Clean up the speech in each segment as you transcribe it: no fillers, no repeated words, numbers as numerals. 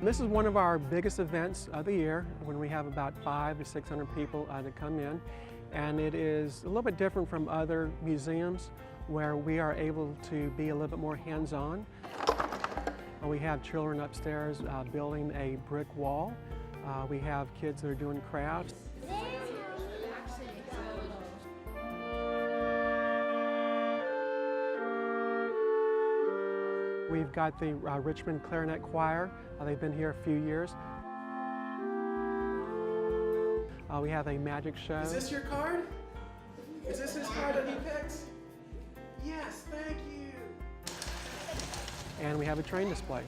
This is one of our biggest events of the year when we have about 500 to 600 people that come in, and it is a little bit different from other museums where we are able to be a little bit more hands-on. We have children upstairs building a brick wall. We have kids that are doing crafts. We've got the Richmond Clarinet Choir. They've been here a few years. We have a magic show. Is this your card? Is this his card that he picks? Yes, thank you. And we have a train display.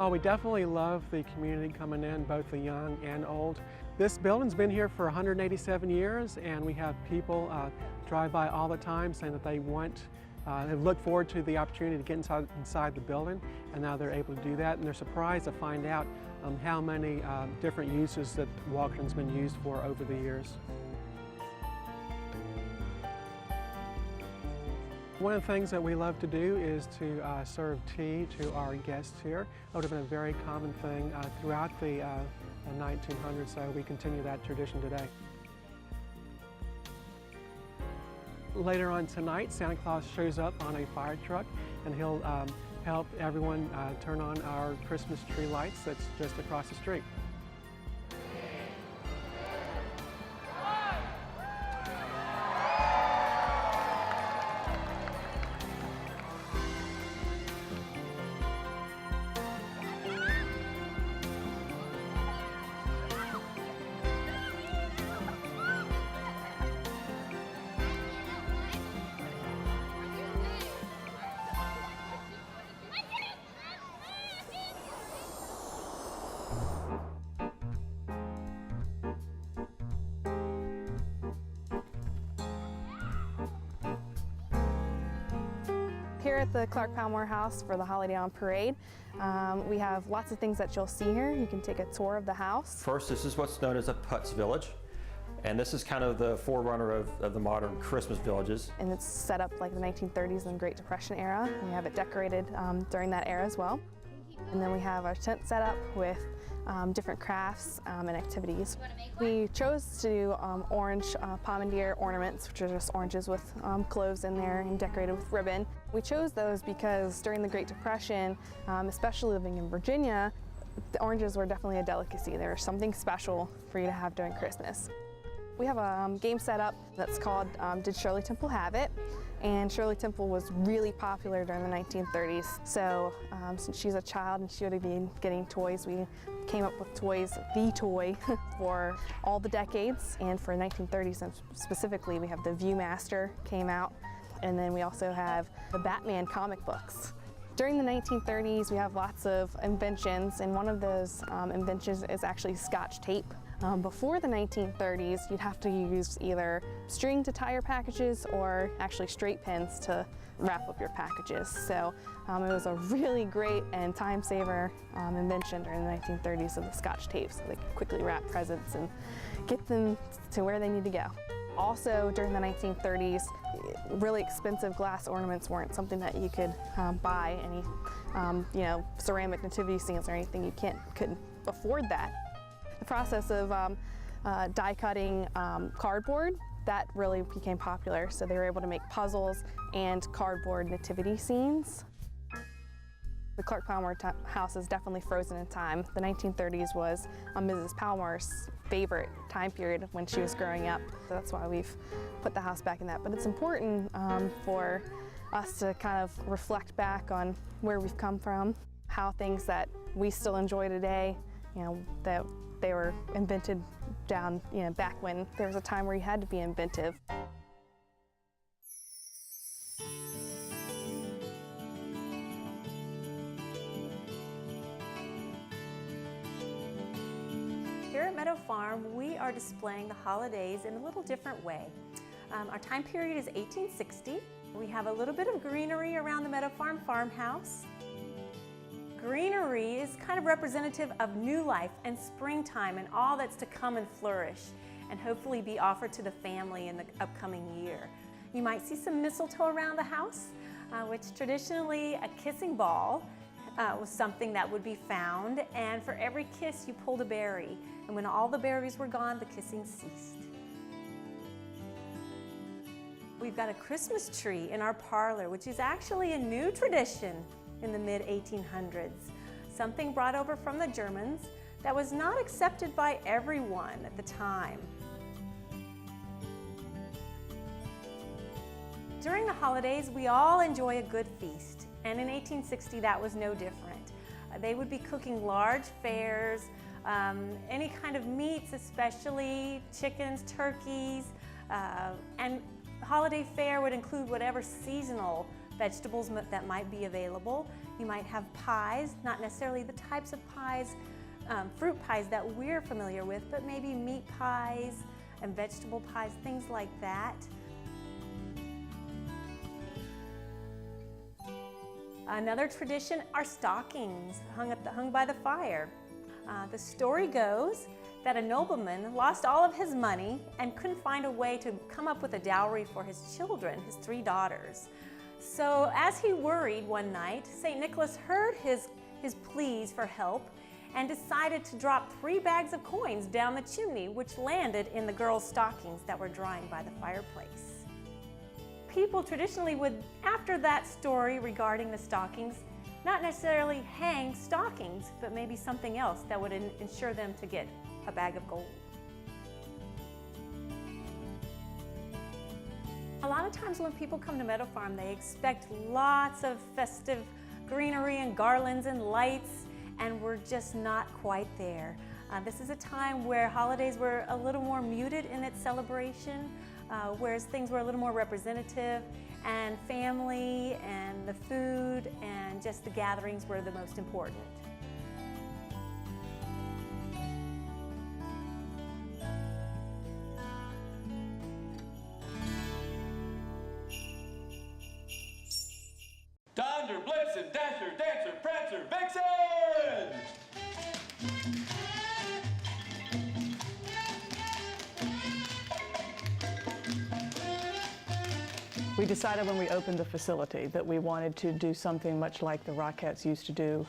We definitely love the community coming in, both the young and old. This building's been here for 187 years, and we have people drive by all the time saying that they look forward to the opportunity to get inside the building, and now they're able to do that, and they're surprised to find out how many different uses that Walkerton's been used for over the years. One of the things that we love to do is to serve tea to our guests here. That would have been a very common thing throughout the 1900s, so we continue that tradition today. Later on tonight, Santa Claus shows up on a fire truck, and he'll help everyone turn on our Christmas tree lights that's just across the street. Here at the Clark Palmore House for the Holiday on Parade, we have lots of things that you'll see here. You can take a tour of the house. First, this is what's known as a Putz Village, and this is kind of the forerunner of the modern Christmas villages. And it's set up like the 1930s and Great Depression era. We have it decorated during that era as well. And then we have our tent set up with different crafts and activities. We chose to do orange pomander ornaments, which are just oranges with cloves in there and decorated with ribbon. We chose those because during the Great Depression, especially living in Virginia, the oranges were definitely a delicacy. They were something special for you to have during Christmas. We have a game set up that's called Did Shirley Temple Have It? And Shirley Temple was really popular during the 1930s. So since she's a child and she would have been getting toys, we came up with toys, the toy, for all the decades. And for 1930s specifically, we have the Viewmaster came out. And then we also have the Batman comic books. During the 1930s, we have lots of inventions, and one of those inventions is actually Scotch tape. Before the 1930s, you'd have to use either string to tie your packages or actually straight pins to wrap up your packages. So it was a really great and time saver invention during the 1930s of the Scotch tape, so they could quickly wrap presents and get them to where they need to go. Also, during the 1930s, really expensive glass ornaments weren't something that you could buy. Any, ceramic nativity scenes or anything, you couldn't afford that. The process of die cutting cardboard, that really became popular. So they were able to make puzzles and cardboard nativity scenes. The Clark Palmore house is definitely frozen in time. The 1930s was Mrs. Palmore's favorite time period when she was growing up. So that's why we've put the house back in that. But it's important for us to kind of reflect back on where we've come from, how things that we still enjoy today, that they were invented down, back when there was a time where you had to be inventive. Here at Meadow Farm, we are displaying the holidays in a little different way. Our time period is 1860. We have a little bit of greenery around the Meadow Farm farmhouse. Greenery is kind of representative of new life and springtime and all that's to come and flourish and hopefully be offered to the family in the upcoming year. You might see some mistletoe around the house. which traditionally a kissing ball was something that would be found, and for every kiss you pulled a berry, and when all the berries were gone, the kissing ceased. We've got a Christmas tree in our parlor, which is actually a new tradition in the mid-1800s, something brought over from the Germans that was not accepted by everyone at the time. During the holidays, we all enjoy a good feast, and in 1860 that was no different. They would be cooking large fares, any kind of meats, especially chickens, turkeys, and holiday fare would include whatever seasonal vegetables that might be available. You might have pies, not necessarily the types of pies, fruit pies that we're familiar with, but maybe meat pies and vegetable pies, things like that. Another tradition are stockings hung by the fire. The story goes that a nobleman lost all of his money and couldn't find a way to come up with a dowry for his children, his 3 daughters. So as he worried one night, St. Nicholas heard his pleas for help and decided to drop 3 bags of coins down the chimney, which landed in the girls' stockings that were drying by the fireplace. People traditionally would, after that story regarding the stockings, not necessarily hang stockings, but maybe something else that would ensure them to get a bag of gold. A lot of times when people come to Meadow Farm, they expect lots of festive greenery and garlands and lights, and we're just not quite there. This is a time where holidays were a little more muted in its celebration, whereas things were a little more representative, and family and the food and just the gatherings were the most important. Donder, Blitzen, Dasher, Dancer, Prancer, Vixen! We decided when we opened the facility that we wanted to do something much like the Rockettes used to do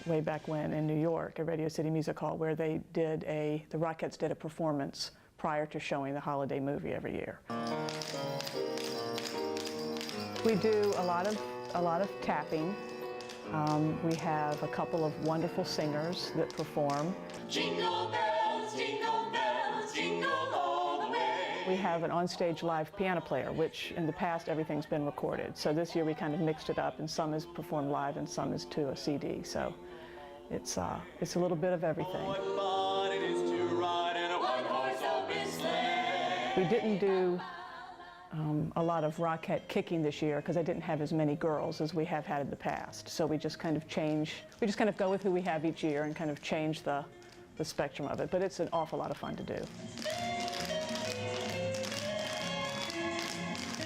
way back when in New York at Radio City Music Hall, where the Rockettes did a performance prior to showing the holiday movie every year. We do a lot of tapping. We have a couple of wonderful singers that perform. Jingle bells, jingle bells, jingle all the way. We have an onstage live piano player, which in the past everything's been recorded. So this year we kind of mixed it up, and some is performed live and some is to a CD. So it's a little bit of everything. What fun it is to ride in a one-horse open sleigh. We didn't do a lot of Rockette kicking this year because I didn't have as many girls as we have had in the past. So we just kind of go with who we have each year and kind of change the spectrum of it. But it's an awful lot of fun to do.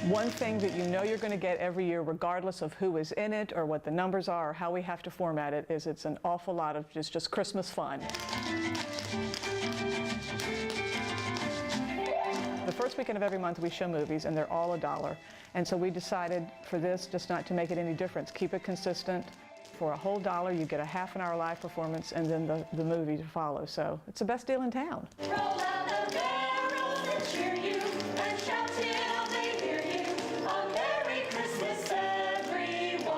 One thing that you know you're going to get every year, regardless of who is in it or what the numbers are or how we have to format it, is it's an awful lot of just Christmas fun. The first weekend of every month we show movies, and they're all $1. And so we decided for this just not to make it any difference. Keep it consistent. For a whole $1, you get a half-an-hour live performance and then the movie to follow. So it's the best deal in town. Roll out the barrels and cheer you and shout till they hear you. A Merry Christmas, everyone.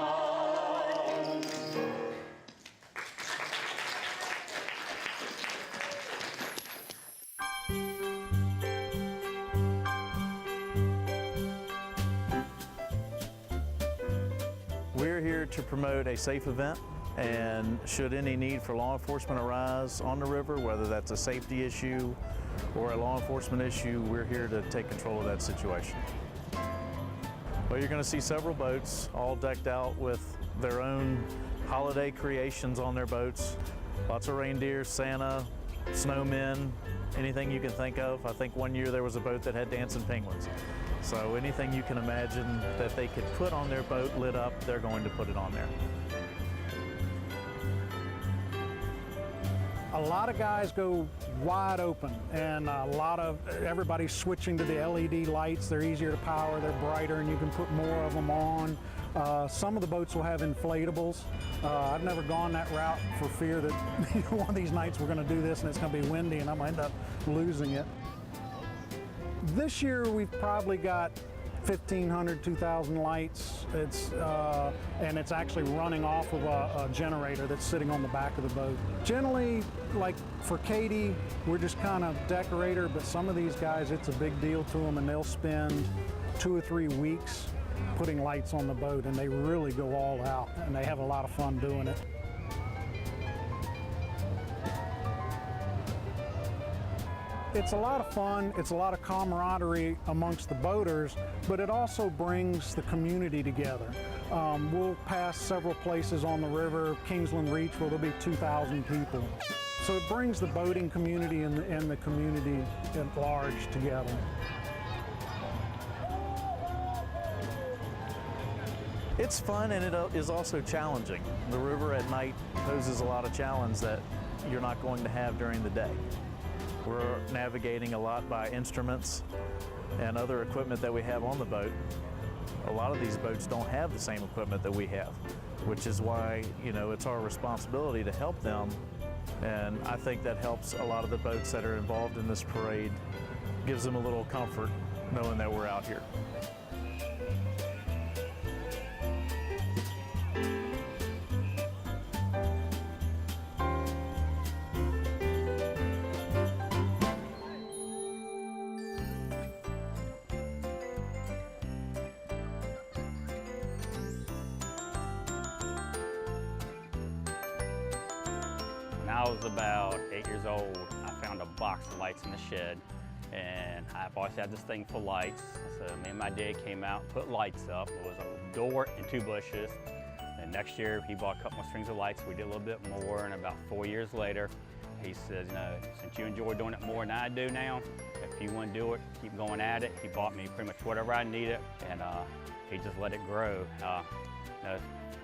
We're here to promote a safe event, and should any need for law enforcement arise on the river, whether that's a safety issue or a law enforcement issue, we're here to take control of that situation. Well, you're going to see several boats all decked out with their own holiday creations on their boats. Lots of reindeer, Santa, snowmen, anything you can think of. I think one year there was a boat that had dancing penguins. So anything you can imagine that they could put on their boat lit up, they're going to put it on there. A lot of guys go wide open, and everybody's switching to the LED lights. They're easier to power, they're brighter, and you can put more of them on. Some of the boats will have inflatables. I've never gone that route for fear that one of these nights we're going to do this and it's going to be windy and I might end up losing it. This year we've probably got 1,500, 2,000 lights. And it's actually running off of a generator that's sitting on the back of the boat. Generally, like for Katie, we're just kind of decorator, but some of these guys, it's a big deal to them and they'll spend 2 or 3 weeks putting lights on the boat and they really go all out and they have a lot of fun doing it. It's a lot of fun, it's a lot of camaraderie amongst the boaters, but it also brings the community together. We'll pass several places on the river, Kingsland Reach, where there'll be 2,000 people. So it brings the boating community and the community at large together. It's fun and it is also challenging. The river at night poses a lot of challenge that you're not going to have during the day. We're navigating a lot by instruments and other equipment that we have on the boat. A lot of these boats don't have the same equipment that we have, which is why, you know, it's our responsibility to help them. And I think that helps a lot of the boats that are involved in this parade, gives them a little comfort knowing that we're out here. When I was about 8 years old, I found a box of lights in the shed, and I've always had this thing for lights. So me and my dad came out and put lights up. It was a door and 2 bushes. And next year, he bought a couple more strings of lights. We did a little bit more, and about 4 years later, he says, you know, since you enjoy doing it more than I do now, if you want to do it, keep going at it. He bought me pretty much whatever I needed, and he just let it grow. You know,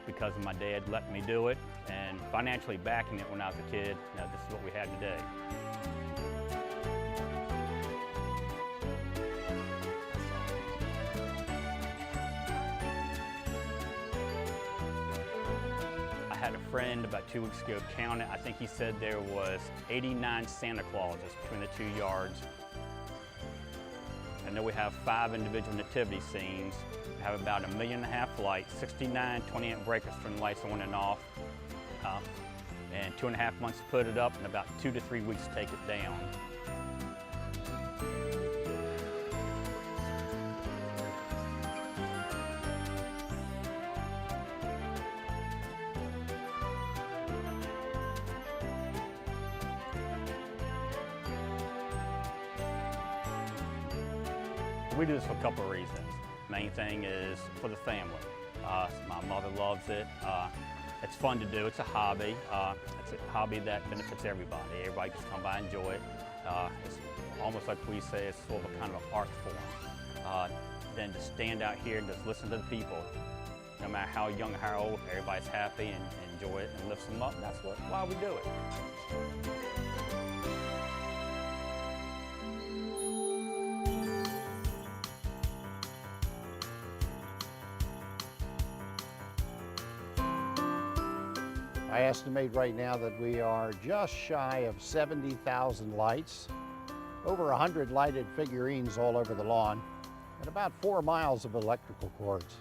because of my dad letting me do it and financially backing it when I was a kid, you know, this is what we had today. I had a friend about 2 weeks ago count it. I think he said there was 89 Santa Clauses between the 2 yards. I know we have 5 individual nativity scenes. We have about 1.5 million lights, 69 20-amp breakers turn the lights on and off, and 2.5 months to put it up and about 2 to 3 weeks to take it down. We do this for a couple of reasons. Main thing is for the family. My mother loves it. It's fun to do. It's a hobby. It's a hobby that benefits everybody. Everybody can come by and enjoy it. It's almost like we say, it's sort of a kind of an art form. Then to stand out here and just listen to the people, no matter how young or how old, everybody's happy and enjoy it and lifts them up. That's why we do it. I estimate right now that we are just shy of 70,000 lights, over 100 lighted figurines all over the lawn, and about 4 miles of electrical cords.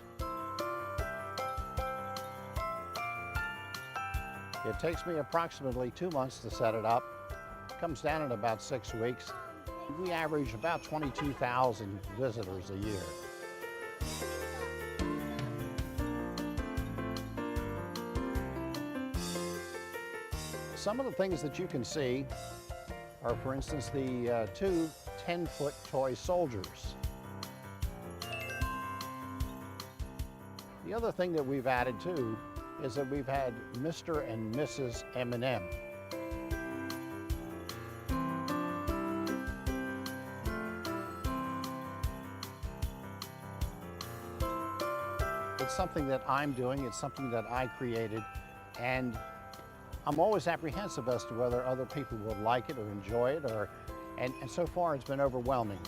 It takes me approximately 2 months to set it up. It comes down in about 6 weeks. We average about 22,000 visitors a year. Some of the things that you can see are, for instance, the 2 10-foot toy soldiers. The other thing that we've added too is that we've had Mr. and Mrs. M&M. It's something that I'm doing, it's something that I created, and I'm always apprehensive as to whether other people will like it or enjoy it, and so far it's been overwhelming.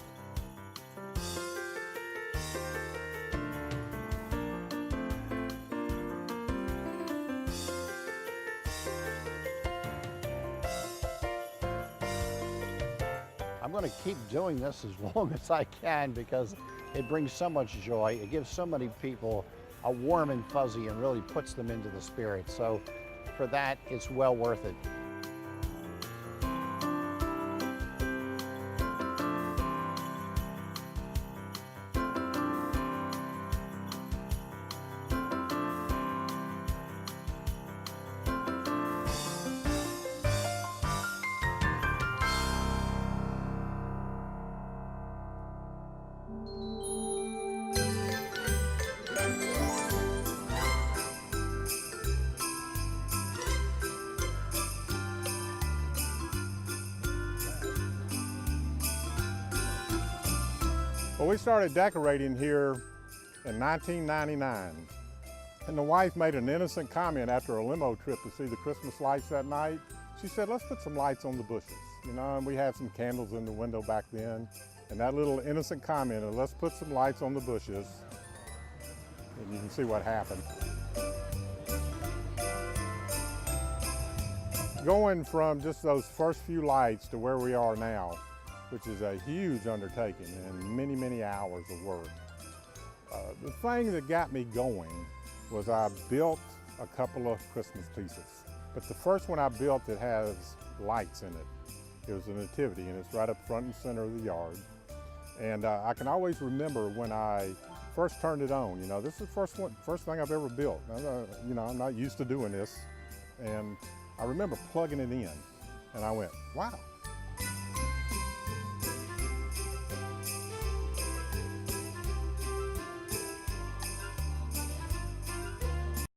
I'm going to keep doing this as long as I can because it brings so much joy. It gives so many people a warm and fuzzy and really puts them into the spirit. So for that, it's well worth it. Well, we started decorating here in 1999, and the wife made an innocent comment after a limo trip to see the Christmas lights that night. She said, let's put some lights on the bushes, you know, and we had some candles in the window back then, and that little innocent comment of let's put some lights on the bushes, and you can see what happened. Going from just those first few lights to where we are now, which is a huge undertaking and many, many hours of work. The thing that got me going was I built a couple of Christmas pieces. But the first one I built, it has lights in it. It was a nativity, and it's right up front and center of the yard. And I can always remember when I first turned it on. You know, this is the first thing I've ever built. You know, I'm not used to doing this. And I remember plugging it in, and I went, wow,